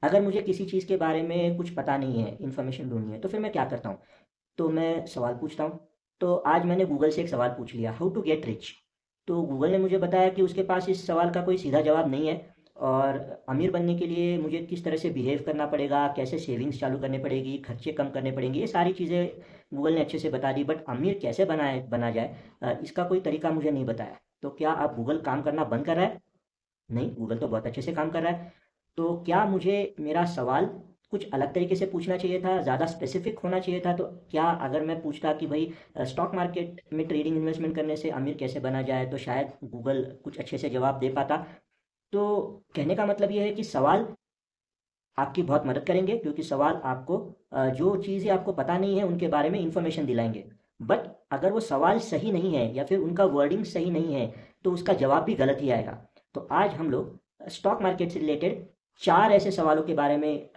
अगर मुझे किसी चीज़ के बारे में कुछ पता नहीं है, इन्फॉर्मेशन ढूँढनी है, तो फिर मैं क्या करता हूँ? तो मैं सवाल पूछता हूँ। तो आज मैंने गूगल से एक सवाल पूछ लिया, हाउ टू गेट रिच। तो गूगल ने मुझे बताया कि उसके पास इस सवाल का कोई सीधा जवाब नहीं है, और अमीर बनने के लिए मुझे किस तरह से बिहेव करना पड़ेगा, कैसे सेविंग्स चालू करनी पड़ेगी, खर्चे कम करने पड़ेंगे, ये सारी चीज़ें गूगल ने अच्छे से बता दी। बट अमीर कैसे बना जाए, इसका कोई तरीका मुझे नहीं बताया। तो क्या अब गूगल काम करना बंद कर रहा है? नहीं, गूगल तो बहुत अच्छे से काम कर रहा है। तो क्या मुझे मेरा सवाल कुछ अलग तरीके से पूछना चाहिए था, ज़्यादा स्पेसिफिक होना चाहिए था? तो क्या अगर मैं पूछता कि भाई स्टॉक मार्केट में ट्रेडिंग इन्वेस्टमेंट करने से अमीर कैसे बना जाए, तो शायद गूगल कुछ अच्छे से जवाब दे पाता। तो कहने का मतलब ये है कि सवाल आपकी बहुत मदद करेंगे, क्योंकि सवाल आपको जो चीज़ें आपको पता नहीं है उनके बारे में इंफॉर्मेशन दिलाएंगे। बट अगर वो सवाल सही नहीं है या फिर उनका वर्डिंग सही नहीं है, तो उसका जवाब भी गलत ही आएगा। तो आज हम लोग स्टॉक मार्केट से रिलेटेड चार ऐसे सवालों के बारे में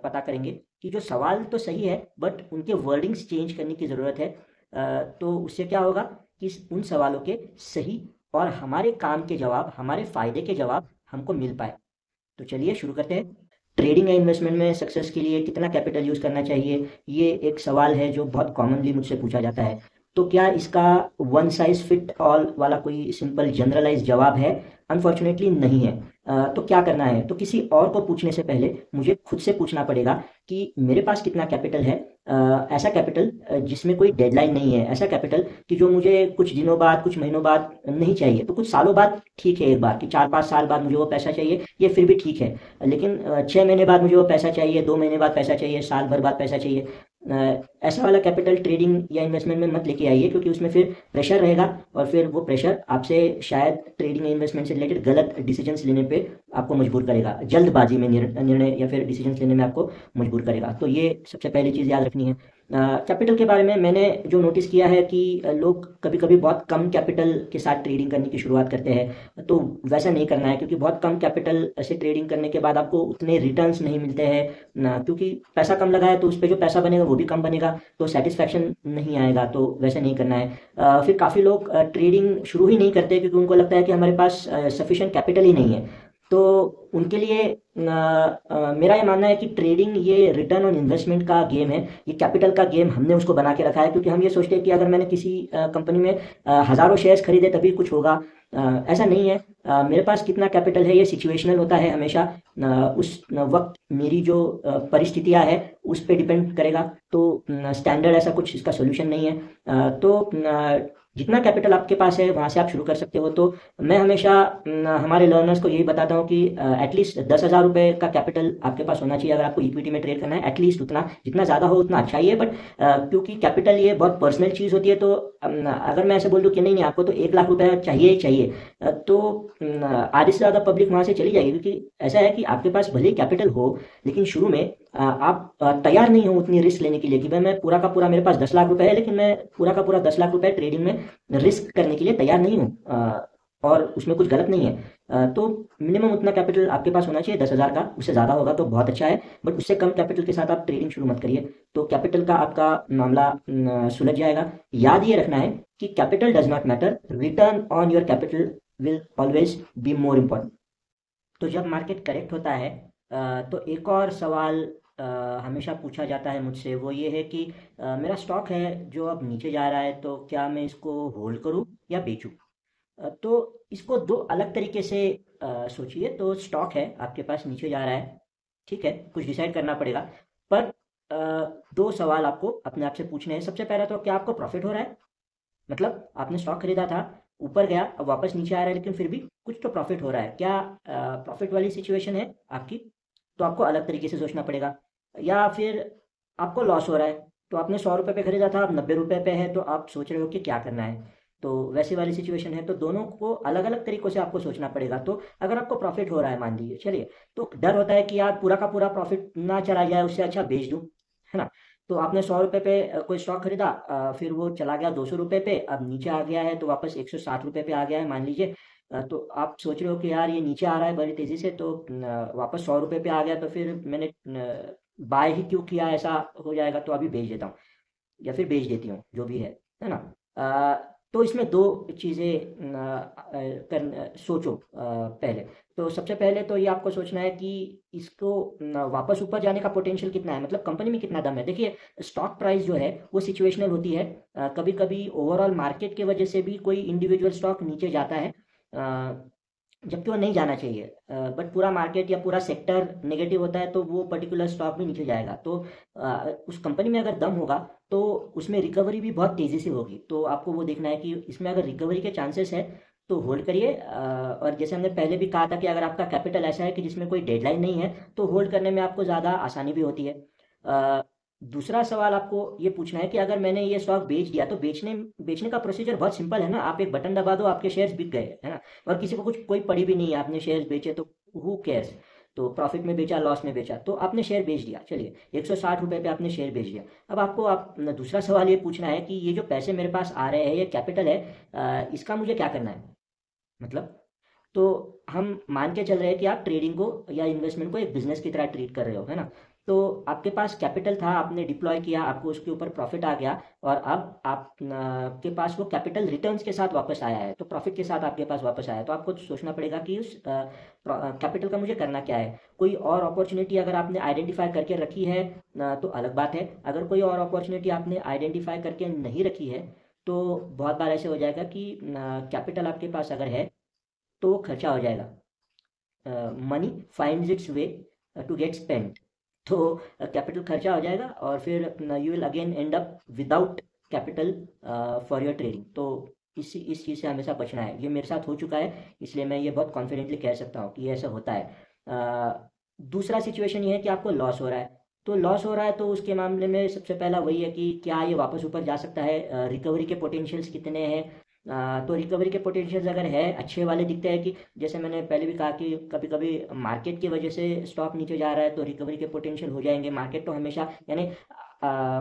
पता करेंगे कि जो सवाल तो सही है बट उनके वर्डिंग्स चेंज करने की ज़रूरत है। तो उससे क्या होगा कि उन सवालों के सही और हमारे काम के जवाब, हमारे फ़ायदे के जवाब हमको मिल पाए। तो चलिए शुरू करते हैं। ट्रेडिंग या इन्वेस्टमेंट में सक्सेस के लिए कितना कैपिटल यूज़ करना चाहिए, ये एक सवाल है जो बहुत कॉमनली मुझसे पूछा जाता है। तो क्या इसका वन साइज फिट ऑल वाला कोई सिंपल जनरलाइज जवाब है? अनफॉर्चुनेटली नहीं है। तो क्या करना है, तो किसी और को पूछने से पहले मुझे खुद से पूछना पड़ेगा कि मेरे पास कितना कैपिटल है। ऐसा कैपिटल जिसमें कोई डेडलाइन नहीं है, ऐसा कैपिटल कि जो मुझे कुछ दिनों बाद, कुछ महीनों बाद नहीं चाहिए, तो कुछ सालों बाद ठीक है, एक बार कि 4-5 साल बाद मुझे वो पैसा चाहिए, ये फिर भी ठीक है। लेकिन 6 महीने बाद मुझे वो पैसा चाहिए, 2 महीने बाद पैसा चाहिए, साल भर बाद पैसा चाहिए, ऐसा वाला कैपिटल ट्रेडिंग या इन्वेस्टमेंट में मत लेके आइए, क्योंकि उसमें फिर प्रेशर रहेगा, और फिर वो प्रेशर आपसे शायद ट्रेडिंग या इन्वेस्टमेंट से रिलेटेड गलत डिसीजंस लेने पे आपको मजबूर करेगा, जल्दबाजी में निर्णय या फिर डिसीजंस लेने में आपको मजबूर करेगा। तो ये सबसे पहली चीज़ याद रखनी है। कैपिटल के बारे में मैंने जो नोटिस किया है कि लोग कभी कभी बहुत कम कैपिटल के साथ ट्रेडिंग करने की शुरुआत करते हैं। तो वैसा नहीं करना है, क्योंकि बहुत कम कैपिटल से ट्रेडिंग करने के बाद आपको उतने रिटर्न्स नहीं मिलते हैं ना, क्योंकि पैसा कम लगा है तो उस पर जो पैसा बनेगा वो भी कम बनेगा, तो सेटिस्फैक्शन नहीं आएगा। तो वैसे नहीं करना है। फिर काफ़ी लोग ट्रेडिंग शुरू ही नहीं करते, क्योंकि उनको लगता है कि हमारे पास सफिशिएंट कैपिटल ही नहीं है। तो उनके लिए मेरा ये मानना है कि ट्रेडिंग ये रिटर्न ऑन इन्वेस्टमेंट का गेम है, ये कैपिटल का गेम हमने उसको बना के रखा है, क्योंकि हम ये सोचते हैं कि अगर मैंने किसी कंपनी में हज़ारों शेयर्स खरीदे तभी कुछ होगा। ऐसा नहीं है। मेरे पास कितना कैपिटल है ये सिचुएशनल होता है हमेशा। उस वक्त मेरी जो परिस्थितियां है उस पे डिपेंड करेगा। तो स्टैंडर्ड ऐसा कुछ इसका सोल्यूशन नहीं है। तो जितना कैपिटल आपके पास है वहाँ से आप शुरू कर सकते हो। तो मैं हमेशा हमारे लर्नर्स को यही बताता हूँ कि एटलीस्ट 10,000 रुपये का कैपिटल आपके पास होना चाहिए अगर आपको इक्विटी में ट्रेड करना है। एटलीस्ट उतना, जितना ज़्यादा हो उतना अच्छा ही है। बट क्योंकि कैपिटल ये बहुत पर्सनल चीज़ होती है, तो अगर मैं ऐसे बोल दूँ कि नहीं नहीं आपको तो 1 लाख रुपए चाहिए ही चाहिए, तो आधे से ज़्यादा पब्लिक वहाँ से चली जाएगी। क्योंकि ऐसा है कि आपके पास भले ही कैपिटल हो, लेकिन शुरू में आप तैयार नहीं हो उतनी रिस्क लेने के लिए कि भाई मैं पूरा का पूरा, मेरे पास 10 लाख रुपए है लेकिन मैं पूरा का पूरा 10 लाख रुपए ट्रेडिंग में रिस्क करने के लिए तैयार नहीं हूँ। और उसमें कुछ गलत नहीं है। तो मिनिमम उतना कैपिटल आपके पास होना चाहिए 10,000 का, उससे ज़्यादा होगा तो बहुत अच्छा है, बट उससे कम कैपिटल के साथ आप ट्रेडिंग शुरू मत करिए। तो कैपिटल का आपका मामला सुलझ जाएगा। याद ये रखना है कि capital does not matter, return on your capital will always be more important. तो जब मार्केट करेक्ट होता है, तो एक और सवाल अ, हमेशा पूछा जाता है मुझसे, वो ये है कि मेरा स्टॉक है जो अब नीचे जा रहा है, तो क्या मैं इसको होल्ड करूं या बेचूं? तो इसको दो अलग तरीके से सोचिए। तो स्टॉक है आपके पास, नीचे जा रहा है, ठीक है, कुछ डिसाइड करना पड़ेगा। पर दो सवाल आपको अपने आप से पूछने हैं। सबसे पहला तो क्या आपको प्रॉफिट हो रहा है? मतलब आपने स्टॉक खरीदा था, ऊपर गया, अब वापस नीचे आ रहा है, लेकिन फिर भी कुछ तो प्रॉफिट हो रहा है क्या? प्रॉफिट वाली सिचुएशन है आपकी, तो आपको अलग तरीके से सोचना पड़ेगा। या फिर आपको लॉस हो रहा है, तो आपने 100 रुपये पे खरीदा था, अब 90 रुपये पे है, तो आप सोच रहे हो कि क्या करना है। तो वैसी वाली सिचुएशन है, तो दोनों को अलग अलग तरीकों से आपको सोचना पड़ेगा। तो अगर आपको प्रॉफिट हो रहा है, मान लीजिए, चलिए, तो डर होता है कि यार पूरा का पूरा प्रॉफिट ना चला जाए, उससे अच्छा बेच दूं, है ना? तो आपने 100 रुपये पे कोई स्टॉक खरीदा, फिर वो चला गया 200 रुपये पे, अब नीचे आ गया है तो वापस 160 रुपये पे आ गया है, मान लीजिए। तो आप सोच रहे हो कि यार ये नीचे आ रहा है बड़ी तेज़ी से, तो वापस 100 रुपये पे आ गया, तो फिर मैंने बाय ही क्यों किया, ऐसा हो जाएगा, तो अभी बेच देता हूँ या फिर बेच देती हूँ, जो भी है ना? तो इसमें दो चीज़ें कर सोचो पहले। तो सबसे पहले तो ये आपको सोचना है कि इसको वापस ऊपर जाने का पोटेंशियल कितना है, मतलब कंपनी में कितना दम है। देखिए, स्टॉक प्राइस जो है वो सिचुएशनल होती है। कभी कभी ओवरऑल मार्केट की वजह से भी कोई इंडिविजुअल स्टॉक नीचे जाता है, जबकि वो नहीं जाना चाहिए। बट पूरा मार्केट या पूरा सेक्टर नेगेटिव होता है तो वो पर्टिकुलर स्टॉक भी नीचे जाएगा। तो उस कंपनी में अगर दम होगा तो उसमें रिकवरी भी बहुत तेज़ी से होगी। तो आपको वो देखना है कि इसमें अगर रिकवरी के चांसेस है तो होल्ड करिए। और जैसे हमने पहले भी कहा था कि अगर आपका कैपिटल ऐसा है कि जिसमें कोई डेडलाइन नहीं है तो होल्ड करने में आपको ज़्यादा आसानी भी होती है। अ, दूसरा सवाल आपको ये पूछना है कि अगर मैंने ये स्टॉक बेच दिया तो बेचने बेचने का प्रोसीजर बहुत सिंपल है ना। आप एक बटन दबा दो, आपके शेयर्स बिक गए, है ना। और किसी को कुछ कोई पड़ी भी नहीं है, आपने शेयर्स बेचे तो हु केयर्स। तो प्रॉफिट में बेचा, लॉस में बेचा, तो आपने शेयर बेच दिया। चलिए, 160 रुपये पे आपने शेयर बेच दिया। अब आपको दूसरा सवाल ये पूछना है कि ये जो पैसे मेरे पास आ रहे हैं, ये कैपिटल है, इसका मुझे क्या करना है, मतलब। तो हम मान के चल रहे हैं कि आप ट्रेडिंग को या इन्वेस्टमेंट को एक बिजनेस की तरह ट्रीट कर रहे हो, है ना। तो आपके पास कैपिटल था, आपने डिप्लॉय किया, आपको उसके ऊपर प्रॉफिट आ गया, और अब आप के पास वो कैपिटल रिटर्न्स के साथ वापस आया है, तो प्रॉफिट के साथ आपके पास वापस आया है। तो आपको सोचना पड़ेगा कि उस कैपिटल का मुझे करना क्या है। कोई और अपॉर्चुनिटी अगर आपने आइडेंटिफाई करके रखी है तो अलग बात है। अगर कोई और अपॉर्चुनिटी आपने आइडेंटिफाई करके नहीं रखी है तो बहुत बार ऐसे हो जाएगा कि कैपिटल आपके पास अगर है तो वो खर्चा हो जाएगा। Money finds its way to get spent. तो कैपिटल खर्चा हो जाएगा और फिर you will again end up without capital for your trading. तो इस चीज़ से हमेशा बचना है। ये मेरे साथ हो चुका है, इसलिए मैं ये बहुत कॉन्फिडेंटली कह सकता हूँ कि ये ऐसा होता है। दूसरा सिचुएशन ये है कि आपको लॉस हो रहा है। तो लॉस हो रहा है तो उसके मामले में सबसे पहला वही है कि क्या ये वापस ऊपर जा सकता है, रिकवरी के पोटेंशियल्स कितने हैं। तो रिकवरी के पोटेंशियल्स अगर है अच्छे वाले दिखते हैं, कि जैसे मैंने पहले भी कहा कि कभी कभी मार्केट की वजह से स्टॉक नीचे जा रहा है तो रिकवरी के पोटेंशियल हो जाएंगे। मार्केट तो हमेशा, यानी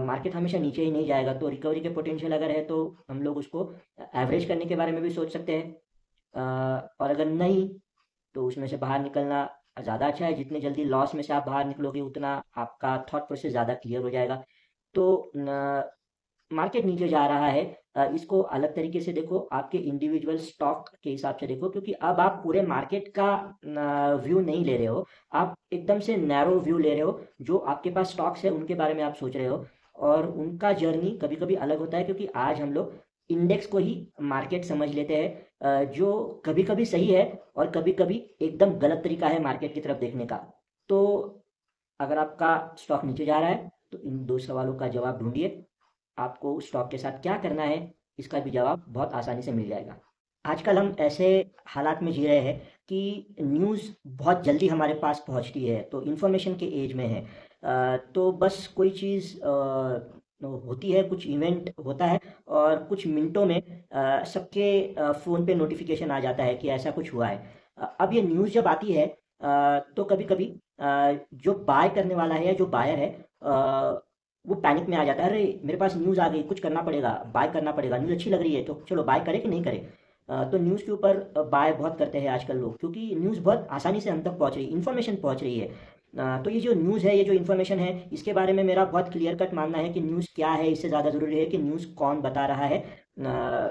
मार्केट हमेशा नीचे ही नहीं जाएगा, तो रिकवरी के पोटेंशियल अगर है तो हम लोग उसको एवरेज करने के बारे में भी सोच सकते हैं। और अगर नहीं तो उसमें से बाहर निकलना ज़्यादा अच्छा है। जितने जल्दी लॉस में से आप बाहर निकलोगे उतना आपका थॉट प्रोसेस ज़्यादा क्लियर हो जाएगा। तो मार्केट नीचे जा रहा है, इसको अलग तरीके से देखो, आपके इंडिविजुअल स्टॉक के हिसाब से देखो, क्योंकि अब आप पूरे मार्केट का व्यू नहीं ले रहे हो। आप एकदम से नैरो व्यू ले रहे हो। जो आपके पास स्टॉक्स है उनके बारे में आप सोच रहे हो, और उनका जर्नी कभी कभी अलग होता है, क्योंकि आज हम लोग इंडेक्स को ही मार्केट समझ लेते हैं, जो कभी कभी सही है और कभी कभी एकदम गलत तरीका है मार्केट की तरफ देखने का। तो अगर आपका स्टॉक नीचे जा रहा है तो इन दो सवालों का जवाब ढूंढिए। आपको उस स्टॉक के साथ क्या करना है, इसका भी जवाब बहुत आसानी से मिल जाएगा। आजकल हम ऐसे हालात में जी रहे हैं कि न्यूज़ बहुत जल्दी हमारे पास पहुंचती है, तो इन्फॉर्मेशन के एज में है। तो बस कोई चीज़ होती है, कुछ इवेंट होता है, और कुछ मिनटों में सबके फ़ोन पे नोटिफिकेशन आ जाता है कि ऐसा कुछ हुआ है। अब ये न्यूज़ जब आती है तो कभी कभी जो बाय करने वाला है या जो बायर है, वो पैनिक में आ जाता है। अरे मेरे पास न्यूज़ आ गई, कुछ करना पड़ेगा, बाय करना पड़ेगा, न्यूज़ अच्छी लग रही है तो चलो बाय करें कि नहीं करें। तो न्यूज़ के ऊपर बाय बहुत करते हैं आजकल लोग, क्योंकि न्यूज़ बहुत आसानी से हम तक पहुंच रही है, इन्फॉर्मेशन पहुंच रही है। तो ये जो न्यूज़ है, ये जो इन्फॉर्मेशन है, इसके बारे में मेरा बहुत क्लियर कट मानना है कि न्यूज़ क्या है, इससे ज़्यादा ज़रूरी है कि न्यूज़ कौन बता रहा है।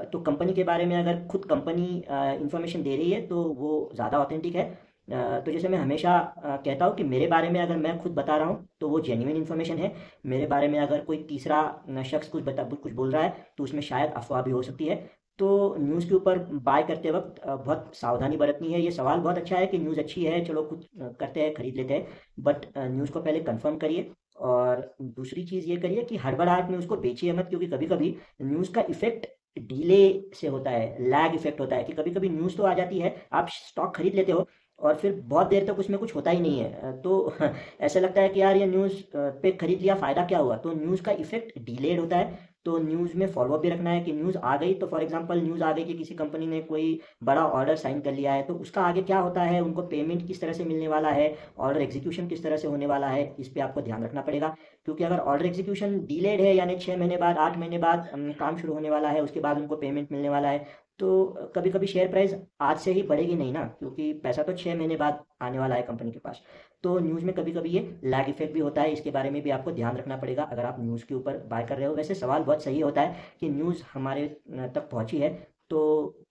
तो कंपनी के बारे में अगर खुद कंपनी इन्फॉर्मेशन दे रही है तो वो ज़्यादा ऑथेंटिक है। तो जैसे मैं हमेशा कहता हूँ कि मेरे बारे में अगर मैं खुद बता रहा हूँ तो वो जेन्युइन इन्फॉर्मेशन है। मेरे बारे में अगर कोई तीसरा शख्स कुछ बोल रहा है तो उसमें शायद अफवाह भी हो सकती है। तो न्यूज़ के ऊपर बाय करते वक्त बहुत सावधानी बरतनी है। ये सवाल बहुत अच्छा है कि न्यूज़ अच्छी है, चलो कुछ करते हैं, खरीद लेते हैं, बट न्यूज़ को पहले कंफर्म करिए। और दूसरी चीज़ ये करिए कि हड़बड़ाहट में उसको बेचिए मत, क्योंकि कभी कभी न्यूज़ का इफेक्ट डिले से होता है, लैग इफेक्ट होता है, कि कभी कभी न्यूज़ तो आ जाती है, आप स्टॉक खरीद लेते हो और फिर बहुत देर तक उसमें कुछ होता ही नहीं है। तो ऐसा लगता है कि यार ये न्यूज़ पे खरीद लिया, फ़ायदा क्या हुआ। तो न्यूज़ का इफेक्ट डिलेड होता है। तो न्यूज़ में फॉलोअप भी रखना है कि न्यूज़ आ गई तो फॉर एग्जांपल न्यूज़ आ गई कि किसी कंपनी ने कोई बड़ा ऑर्डर साइन कर लिया है, तो उसका आगे क्या होता है, उनको पेमेंट किस तरह से मिलने वाला है, ऑर्डर एग्जीक्यूशन किस तरह से होने वाला है, इस पे आपको ध्यान रखना पड़ेगा। क्योंकि अगर ऑर्डर एग्जीक्यूशन डिलेड है, यानी 6 महीने बाद, 8 महीने बाद काम शुरू होने वाला है, उसके बाद उनको पेमेंट मिलने वाला है, तो कभी कभी शेयर प्राइस आज से ही बढ़ेगी नहीं ना, क्योंकि पैसा तो 6 महीने बाद आने वाला है कंपनी के पास। तो न्यूज़ में कभी कभी ये लैग इफेक्ट भी होता है, इसके बारे में भी आपको ध्यान रखना पड़ेगा अगर आप न्यूज़ के ऊपर बाय कर रहे हो। वैसे सवाल बहुत सही होता है कि न्यूज़ हमारे तक पहुंची है तो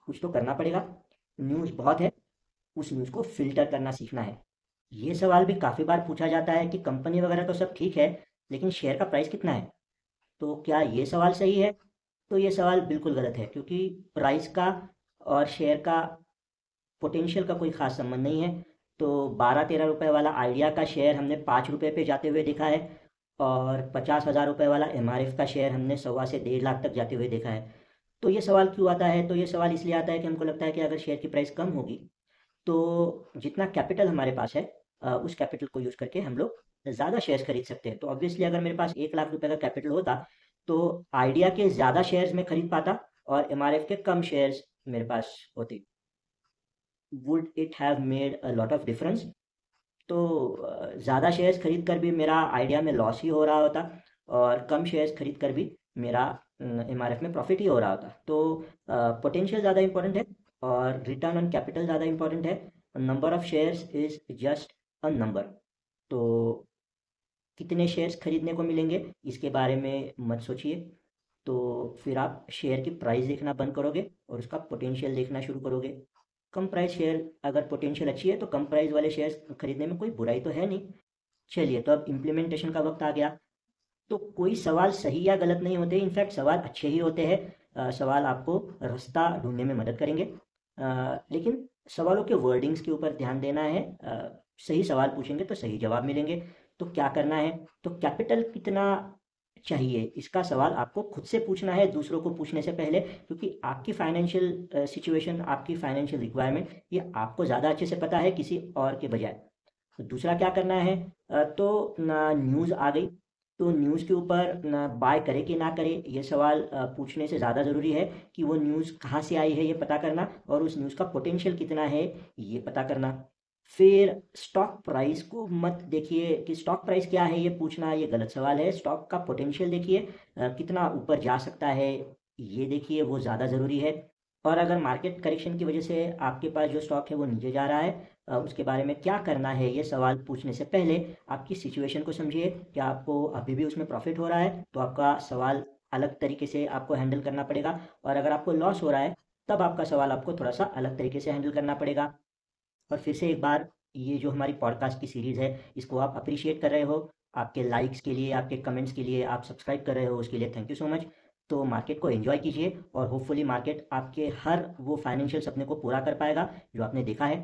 कुछ तो करना पड़ेगा, न्यूज़ बहुत है, उस न्यूज़ को फ़िल्टर करना सीखना है। ये सवाल भी काफ़ी बार पूछा जाता है कि कंपनी वगैरह तो सब ठीक है, लेकिन शेयर का प्राइस कितना है? तो क्या ये सवाल सही है? तो ये सवाल बिल्कुल गलत है, क्योंकि प्राइस का और शेयर का पोटेंशियल का कोई ख़ास संबंध नहीं है। तो 12-13 रुपए वाला आइडिया का शेयर हमने 5 रुपए पे जाते हुए देखा है, और 50,000 रुपए वाला एमआरएफ का शेयर हमने 1.25 से 1.5 लाख तक जाते हुए देखा है। तो ये सवाल क्यों आता है? तो ये सवाल इसलिए आता है कि हमको लगता है कि अगर शेयर की प्राइस कम होगी तो जितना कैपिटल हमारे पास है उस कैपिटल को यूज़ करके हम लोग ज़्यादा शेयर्स खरीद सकते हैं। तो ऑब्वियसली अगर मेरे पास 1 लाख रुपए का कैपिटल होता तो आइडिया के ज़्यादा शेयर्स में खरीद पाता और एमआरएफ के कम शेयर्स मेरे पास होते। Would it have made a lot of difference? तो ज़्यादा शेयर्स खरीद कर भी मेरा आइडिया में लॉस ही हो रहा होता, और कम शेयर्स खरीद कर भी मेरा एमआरएफ में प्रॉफिट ही हो रहा होता। तो पोटेंशियल ज़्यादा इंपॉर्टेंट है और रिटर्न ऑन कैपिटल ज़्यादा इंपॉर्टेंट है। Number of shares is just a number. तो कितने शेयर्स खरीदने को मिलेंगे इसके बारे में मत सोचिए, तो फिर आप शेयर की प्राइस देखना बंद करोगे और उसका पोटेंशियल देखना शुरू करोगे। कम प्राइस शेयर, अगर पोटेंशियल अच्छी है तो कम प्राइस वाले शेयर्स खरीदने में कोई बुराई तो है नहीं। चलिए, तो अब इम्प्लीमेंटेशन का वक्त आ गया। तो कोई सवाल सही या गलत नहीं होते, इनफैक्ट सवाल अच्छे ही होते हैं। सवाल आपको रास्ता ढूंढने में मदद करेंगे, लेकिन सवालों के वर्डिंग्स के ऊपर ध्यान देना है। सही सवाल पूछेंगे तो सही जवाब मिलेंगे। तो क्या करना है? तो कैपिटल कितना चाहिए इसका सवाल आपको खुद से पूछना है, दूसरों को पूछने से पहले, क्योंकि आपकी फाइनेंशियल सिचुएशन, आपकी फाइनेंशियल रिक्वायरमेंट ये आपको ज़्यादा अच्छे से पता है किसी और के बजाय। तो दूसरा क्या करना है? तो ना न्यूज़ आ गई, तो न्यूज़ के ऊपर ना बाय करे कि ना करे ये सवाल पूछने से ज़्यादा ज़रूरी है कि वो न्यूज़ कहाँ से आई है ये पता करना, और उस न्यूज़ का पोटेंशियल कितना है ये पता करना। फिर स्टॉक प्राइस को मत देखिए कि स्टॉक प्राइस क्या है, ये पूछना ये गलत सवाल है। स्टॉक का पोटेंशियल देखिए, कितना ऊपर जा सकता है ये देखिए, वो ज़्यादा ज़रूरी है। और अगर मार्केट करेक्शन की वजह से आपके पास जो स्टॉक है वो नीचे जा रहा है, उसके बारे में क्या करना है ये सवाल पूछने से पहले आपकी सिचुएशन को समझिए कि आपको अभी भी उसमें प्रॉफिट हो रहा है तो आपका सवाल अलग तरीके से आपको हैंडल करना पड़ेगा, और अगर आपको लॉस हो रहा है तब आपका सवाल आपको थोड़ा सा अलग तरीके से हैंडल करना पड़ेगा। और फिर से एक बार, ये जो हमारी पॉडकास्ट की सीरीज़ है इसको आप अप्रिशिएट कर रहे हो, आपके लाइक्स के लिए, आपके कमेंट्स के लिए, आप सब्सक्राइब कर रहे हो, उसके लिए थैंक यू सो मच। तो मार्केट को एंजॉय कीजिए और होपफुली मार्केट आपके हर वो फाइनेंशियल सपने को पूरा कर पाएगा जो आपने देखा है।